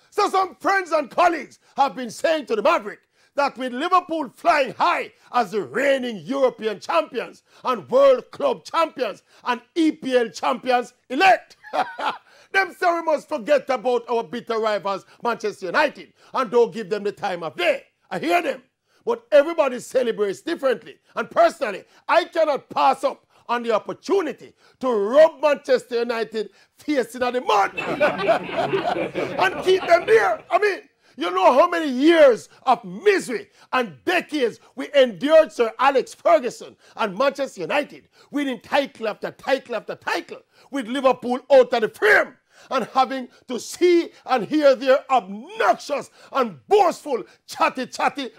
So some friends and colleagues have been saying to the Maverick that with Liverpool flying high as the reigning European champions and World Club champions and EPL champions elect, them say we must forget about our bitter rivals Manchester United and don't give them the time of day. I hear them. But everybody celebrates differently. And personally, I cannot pass up on the opportunity to rub Manchester United face in the mud and keep them there. I mean, you know how many years of misery and decades we endured Sir Alex Ferguson and Manchester United winning title after title after title with Liverpool out of the frame and having to see and hear their obnoxious and boastful chatty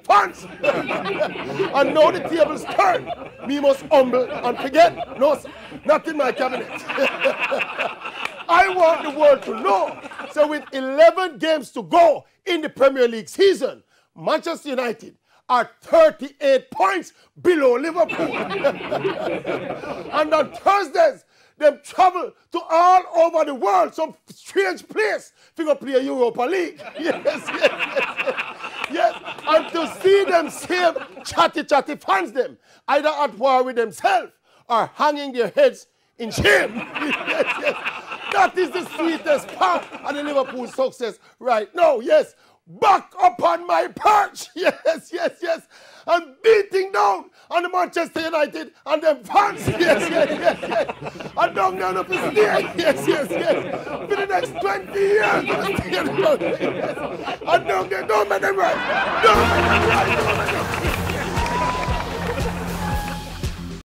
fans. And now the tables turn. Me must humble and forget. No, not in my cabinet. I want the world to know. So with 11 games to go in the Premier League season, Manchester United are 38 points below Liverpool. And on Thursdays, them travel to all over the world, some strange place, to go play Europa League. Yes. And to see them save chatty fans them, either at war with themselves or hanging their heads in shame. Yes. That is the sweetest part of the Liverpool success right now. Yes. Back upon my perch. Yes. And beating down on the Manchester United and them fans. Yes. And down there up the stairs. Yes. For the next 20 years. Yes. And down there, don't make them right. Don't make them right.